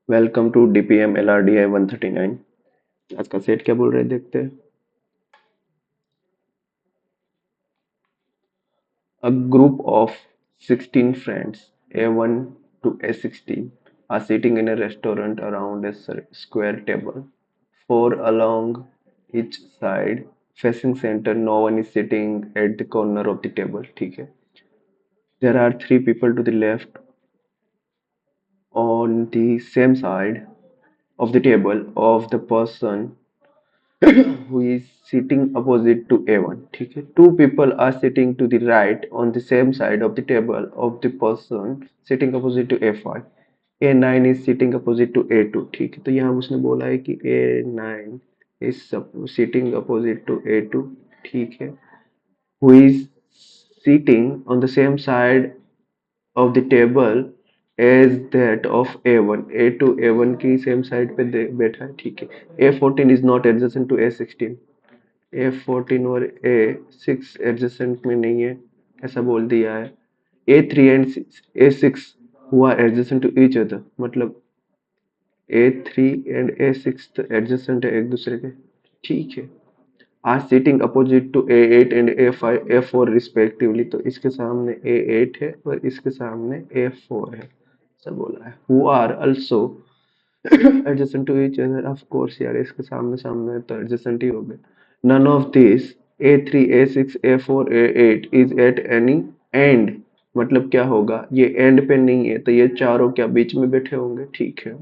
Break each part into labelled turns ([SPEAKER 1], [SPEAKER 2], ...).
[SPEAKER 1] Welcome to DPM LRDI 139। आज का set क्या बोल रहे हैं देखते हैं। A group of 16 friends, A1 to A16, are sitting in a restaurant around a square table. Four along each side, facing center. No one is sitting at the corner of the table. ठीक है. There are three people to the left on the same side of the table of the person who is sitting opposite to A1. ठीक है. Two people are sitting to the right on the same side of the table of the person sitting opposite to A5. A9 is sitting opposite to A2. ठीक है. तो यहाँ उसने बोला है कि A9 is sitting opposite to A2. ठीक है. Who is sitting on the same side of the table as that of A1. A2 A1 की सेम साइड पे बैठा है. ठीक है. A14 is not adjacent to A16. A14 और A6 adjacent में नहीं है, ऐसा बोल दिया है. A3 एंड A6 हुआ एडजेसेंट टू ईच अदर, मतलब A3 एंड A6 तो एडजेसेंट है एक दूसरे के. ठीक है. Are sitting opposite to A8 and A5 A4 respectively, तो इसके सामने A8 है और इसके सामने A4 है, सब बोला है. Who are also adjacent to each other, of course यार, इसके सामने सामने है तो adjacent ही हो गए. None of these A3 A6 A4 A8 is at any end, मतलब क्या होगा, ये एंड पे नहीं है तो ये चारों क्या बीच में बैठे होंगे. ठीक है.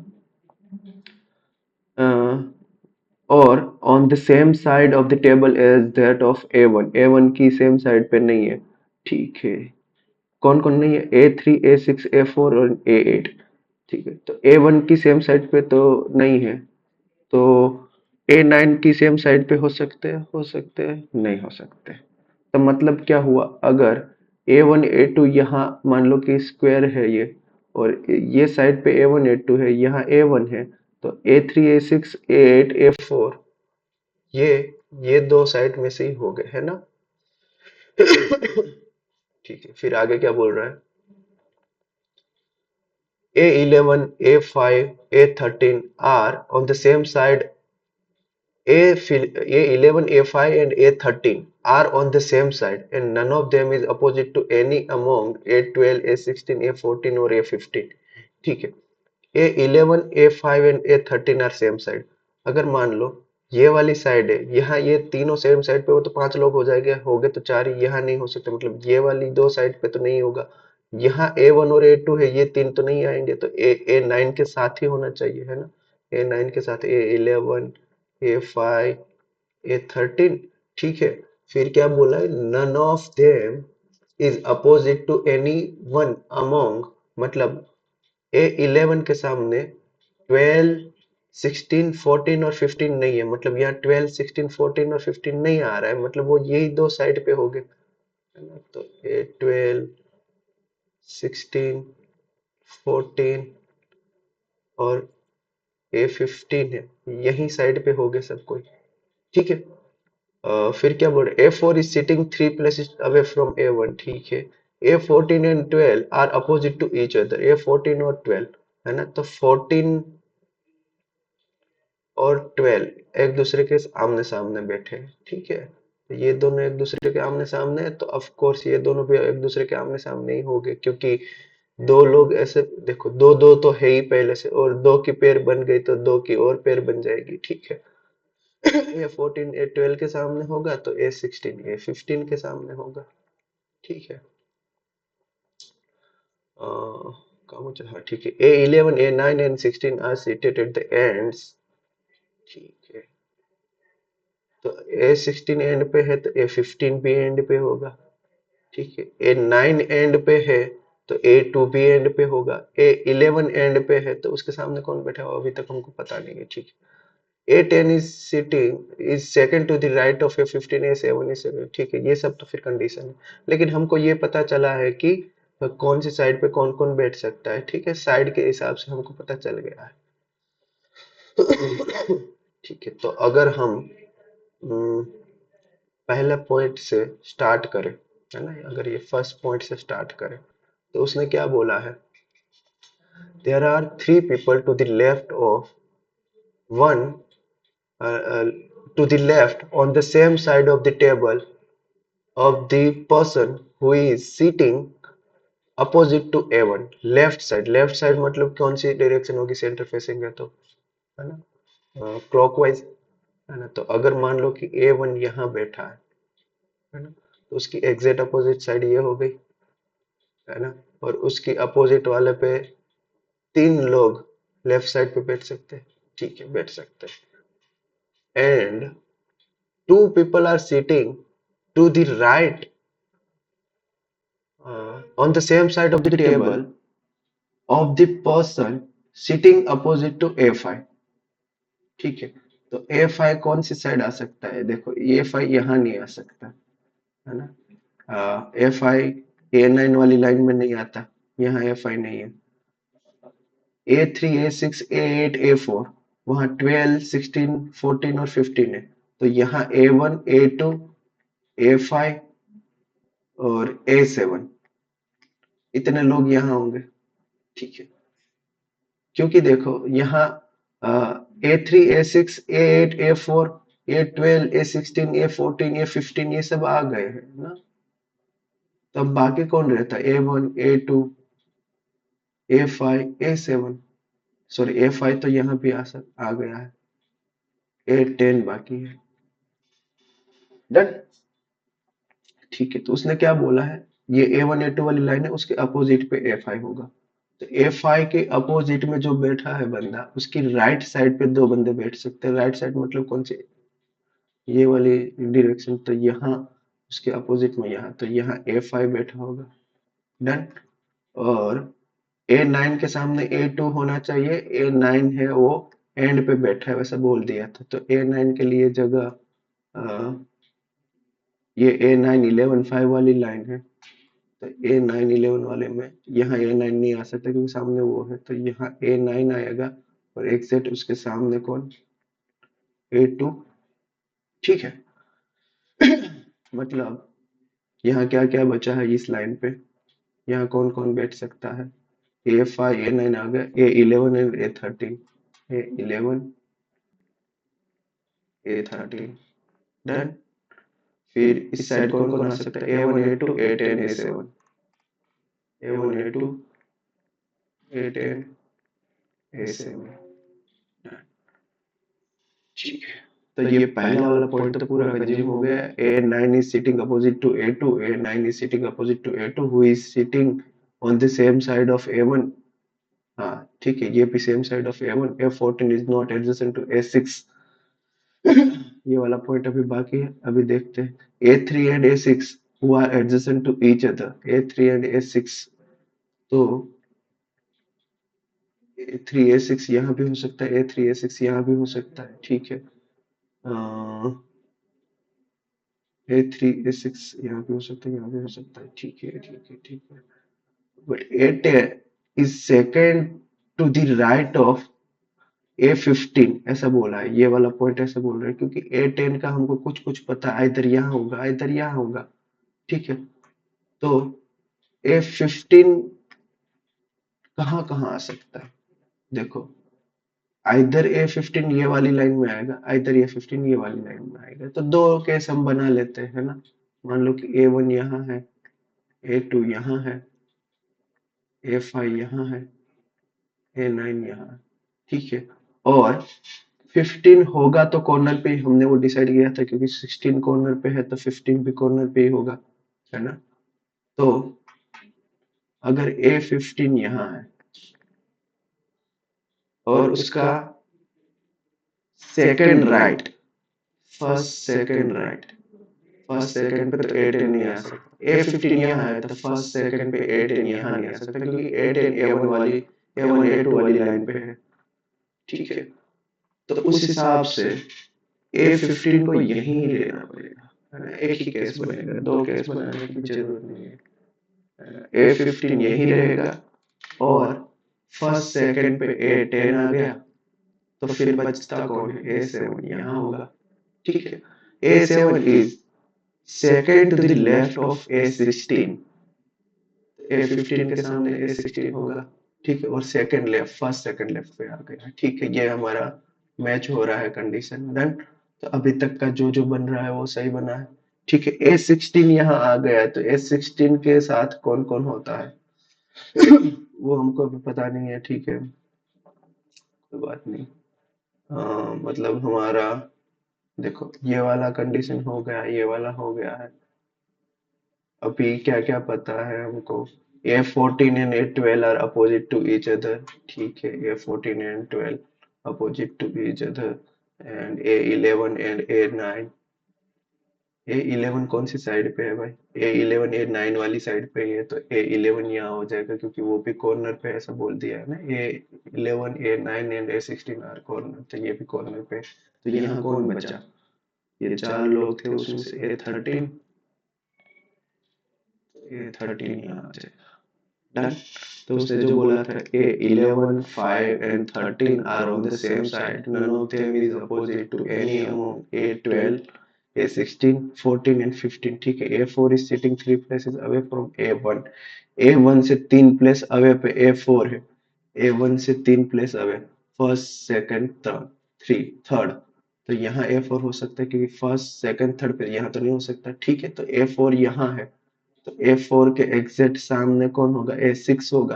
[SPEAKER 1] और on the same side of the table as that of A1. A1 की सेम साइड पे नहीं है. ठीक है. कौन कौन नहीं है, A3 A6 A4 और A8. ठीक है. तो A1 की सेम साइड पे तो नहीं है, तो A9 की सेम साइड पे हो सकते हैं, नहीं हो सकते. तो मतलब क्या हुआ, अगर A1 A2 यहाँ मान लो कि स्क्वायर है ये, और ये साइड पे A1 A2 है, यहाँ A1 है, तो A3 A6 A8 A4 ये ये दो साइड में से ही हो गए है ना. ठीक है. फिर आगे क्या बोल रहा है. A11 A5 A13 are on the same side. A11, A5 and A13 are on the same side and none of them is opposite to any among A12, A16, A14 और A15. ठीक है. A11, A5 and A13 are same side. अगर मान लो ये वाली side है, यहाँ ये तीनों सेम साइड पे हो तो पांच लोग हो गए तो चार ही. यहाँ नहीं हो सकते, मतलब ये वाली दो साइड पे तो नहीं होगा. यहाँ A1 और A2 है, ये तीन तो नहीं आएंगे, तो A9 के साथ ही होना चाहिए है ना. A9 के साथ A11 A5 A13. ठीक है. फिर क्या बोला है, none of them is opposite to any one among, मतलब A11 के सामने 12 16 14 और 15 नहीं है, मतलब यहाँ 12 16 14 और 15 नहीं आ रहा है, मतलब वो यही दो साइड पे हो गए है ना. तो A12 16 14 और A15 है, यही साइड पे हो गए सब कोई. ठीक है. फिर क्या बोल रहे, A4 is sitting 3 places away from A1. ठीक है. A14 and 12 are opposite to each other. A14 और 12 है ना, तो 14 और 12 एक दूसरे के आमने सामने बैठे हैं. ठीक है. तो ये दोनों एक दूसरे के आमने सामने है, तो ऑफ कोर्स ये दोनों भी एक दूसरे के आमने सामने ही हो गए, क्योंकि दो लोग ऐसे देखो, दो दो तो है ही पहले से, और दो की पेयर बन गई तो दो की और पेयर बन जाएगी. ठीक है. A14 A12 के सामने होगा तो A16 A15 के सामने होगा. ठीक है. कहाँ मुझे, हाँ ठीक है. A11 A9 and 16 are seated at the ends. ठीक है. तो A16 एंड पे है तो A15 भी एंड पे होगा. ठीक है. A9 एंड पे है तो A2 भी एंड पे होगा. A11 एंड पे है तो उसके सामने कौन बैठा हुआ अभी तक हमको पता नहीं है. ठीक है. A10 is sitting is second to the right of A15 A7 is second. ठीक है. ये सब तो फिर कंडीशन है, लेकिन हमको ये पता चला है कि कौन सी साइड पे कौन कौन बैठ सकता है. ठीक है. साइड के हिसाब से हमको पता चल गया है. ठीक है. तो अगर हम हम्म, पहले पॉइंट से स्टार्ट करें, है ना, अगर ये फर्स्ट पॉइंट से स्टार्ट करें तो उसने क्या बोला है, there are three people to the left of one uh, uh, to the left on the same side of the table of the person who is sitting opposite to A1 left side मतलब कौन सी direction होगी centre facing है तो है ना clockwise है ना तो अगर मान लो कि A1 यहाँ बैठा है ना तो उसकी एग्जैक्ट अपोजिट साइड ये हो गई है ना और उसकी अपोजिट वाले पे तीन लोग लेफ्ट साइड पे बैठ सकते हैं ठीक है बैठ सकते हैं and two people are sitting to the right on the same side of the table of the person sitting opposite to A5 ठीक है तो A5 कौन सी साइड आ सकता है देखो A5 यहाँ नहीं आ सकता है ना A5 A9 वाली लाइन में नहीं आता यहाँ A5 नहीं है A3 A6 A8 A4 वहाँ 12 16 14 और 15 है तो यहाँ A1 A2 A5 और A7 इतने लोग यहाँ होंगे ठीक है क्योंकि देखो यहाँ A3 A6 A8 A4 A12 A16 A14 A15 ये सब आ गए हैं ना तब बाकी कौन रहता है A1 A2 A5 A7 sorry A5 तो यहाँ भी आ गया है A10 बाकी है डन ठीक है तो उसने क्या बोला है ये A1 A2 वाली लाइन है उसके अपोजिट पे A5 होगा तो A5 के अपोजिट में जो बैठा है बंदा उसकी राइट साइड पे दो बंदे बैठ सकते हैं राइट साइड मतलब कौन सी ये वाली डायरेक्शन तो यहाँ उसके अपोजिट में यहाँ तो यहाँ A5 बैठा होगा डन और A9 के सामने A2 होना चाहिए A9 है वो एंड पे बैठा है वैसा बोल दिया था तो A9 के लिए जगह ये A9 11 5 वाली लाइन है तो A9 11 वाले में यहाँ A9 नहीं आ सकता क्योंकि सामने वो है तो यहाँ A9 आएगा और एग्जैक्ट उसके सामने कौन A2 ठीक है मतलब यहाँ क्या क्या बचा है इस लाइन पे यहाँ कौन कौन बैठ सकता है A5 A9 आ गया A11 and A13 A11 A13 done फिर इस साइड कौन कौन आ सकता है A1 A2 A10 A7 A1 A2 A10 A7 ठीक है तो ये पहला वाला पॉइंट तो पूरा कंज्यूम हो गया A9 is sitting opposite to A2 A9 is sitting opposite to A2 who is sitting on the same side of A1 हाँ ठीक है ये भी same side of A1 A14 is not adjacent to A6 ये वाला point अभी बाकी है अभी देखते हैं A3 and A6 who are adjacent to each other A3 and A6 तो A3 A6 यहाँ भी हो सकता है A3 A6 यहाँ भी हो सकता है ठीक है A3 A6 यहाँ भी हो सकता है यहाँ भी हो सकता है ठीक है ठीक है ठीक है but A10 is second to the right of A15 ऐसा बोला है ये वाला पॉइंट ऐसा बोल रहा है क्योंकि A10 का हमको कुछ कुछ पता है इधर यहाँ होगा इधर यहाँ होगा ठीक है तो A15 कहाँ कहाँ आ सकता है देखो इधर A15 ये वाली लाइन में आएगा इधर A15 ये वाली लाइन में आएगा तो दो केस हम बना लेते हैं ना मान लो कि A1 यहाँ है A2 यहाँ है A5 यहाँ है A9 यहाँ है ठीक है और 15 होगा तो कॉर्नर पे ही हमने वो डिसाइड किया था क्योंकि 16 कॉर्नर पे है तो 15 भी कॉर्नर पे ही होगा है ना तो अगर A15 यहाँ है और उसका सेकंड राइट फर्स्ट सेकंड पे तो A10 नहीं आ सकता A15 यहाँ है तो फर्स्ट सेकंड पे A10 यहाँ नहीं आ सकता क्योंकि A10 A1 A2 वाली लाइन पे है ठीक है तो उस हिसाब से A15 को यहीं ही लेना पड़ेगा है ना एक ही केस बनेगा दो केस बनाने की जरूरत नहीं है A15 यहीं रहेगा और फर्स्ट सेकंड पे A10 आ गया तो फिर बचता कौन है A7 यहाँ होगा ठीक है A7 is second to the left of A16 A15 के सामने A16 होगा ठीक है, और second left, first second left पे आ गया, ठीक है, ये हमारा मैच हो रहा है कंडीशन, डन। तो अभी तक का जो जो बन रहा है वो सही बना है, ठीक है। A16 यहाँ आ गया है, तो A16 के साथ कौन कौन होता है वो हमको अभी पता नहीं है, ठीक है, कोई बात नहीं। मतलब हमारा, देखो ये वाला कंडीशन हो गया, ये वाला हो गया है, अभी क्या क्या पता है हमको। A14 and A12 are opposite to each other, ठीक है, A14 and 12 opposite to each other, and A11 and A9, A11 कौन सी साइड पे है भाई, A11 A9 वाली साइड पे ही है, तो A11 यहाँ हो जाएगा, क्योंकि वो भी कॉर्नर पे ऐसा बोल दिया है ना, A11 A9 and A16 are corner, तो ये भी कॉर्नर पे, तो यहाँ कौन बचा, ये चार लोग थे, उसमें से A13 यहाँ आ जाएगा, डन। तो उसने जो बोला था A11 5 and 13 are on the same side, none of them is opposite to any among A12, A16, 14 and 15, ठीक है। A4 is sitting 3 places away from A1, A1 से 3 प्लेस अवे पे A4 है, A1 से 3 place away, first second third, three third, तो यहाँ A4 हो सकता है, क्योंकि फर्स्ट सेकंड थर्ड पे यहाँ तो नहीं हो सकता, ठीक है, तो A4 यहाँ है, तो A4 के एग्जैक्ट सामने कौन होगा, A6 होगा,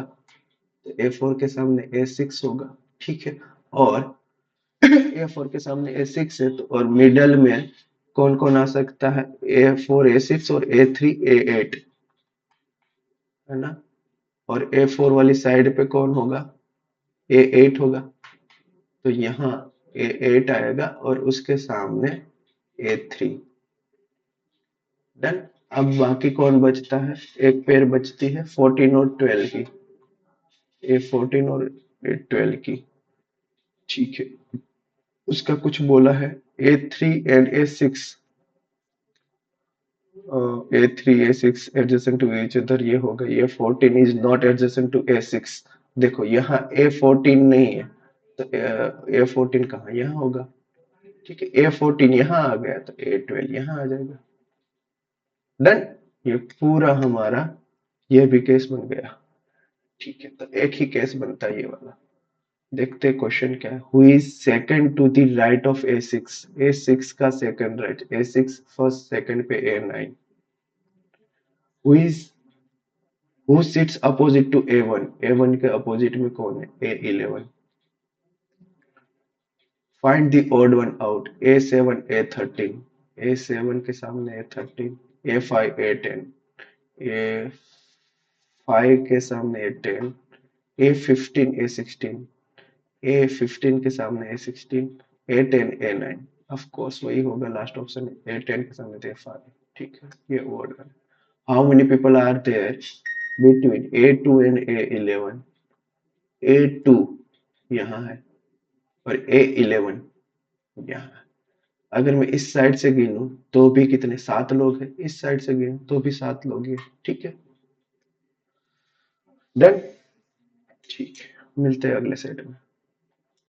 [SPEAKER 1] तो A4 के सामने A6 होगा, ठीक है। और A4 के सामने A6 है, तो और मिडल में कौन कौन आ सकता है, A4 A6 और A3 A8, है ना, और A4 वाली साइड पे कौन होगा, A8 होगा, तो यहाँ A8 आएगा और उसके सामने A3, डन। अब बाकी कौन बचता है, एक पेयर बचती है 14 और 12 की, A14 और A12 की, ठीक है। उसका कुछ बोला है, A3 and A6, A3 A6 adjacent to each other, ये होगा, A14 is not adjacent to A6, देखो यहाँ A14 नहीं है, तो A14 कहाँ, यहाँ होगा, ठीक है, A14 यहाँ आ गया, तो A12 यहाँ आ जाएगा, डन। ये पूरा हमारा ये भी केस बन गया, ठीक है, तो एक ही केस बनता है ये वाला। देखते क्वेश्चन क्या है, who is second to the right of A6, A6 का second right, A6 first second पे A9, who is, who sits opposite to A1, A1 के अपोजिट में कौन है, A11, find the odd one out, A7 A13, A7 के सामने A13, A5 A10, A5 के सामने A10, A15 A16, A15 के सामने A16, A10 A9, of course वही होगा लास्ट ऑप्शन, A10 के सामने A5, ठीक है, ये वर्ड है। How many people are there between A2 and A11, A2 यहाँ है और A11 यहाँ है, अगर मैं इस साइड से गिनूं तो भी कितने, 7 लोग हैं, इस साइड से गिनूं तो भी 7 लोग हैं, ठीक है, डन, ठीक है, मिलते हैं अगले सेट में।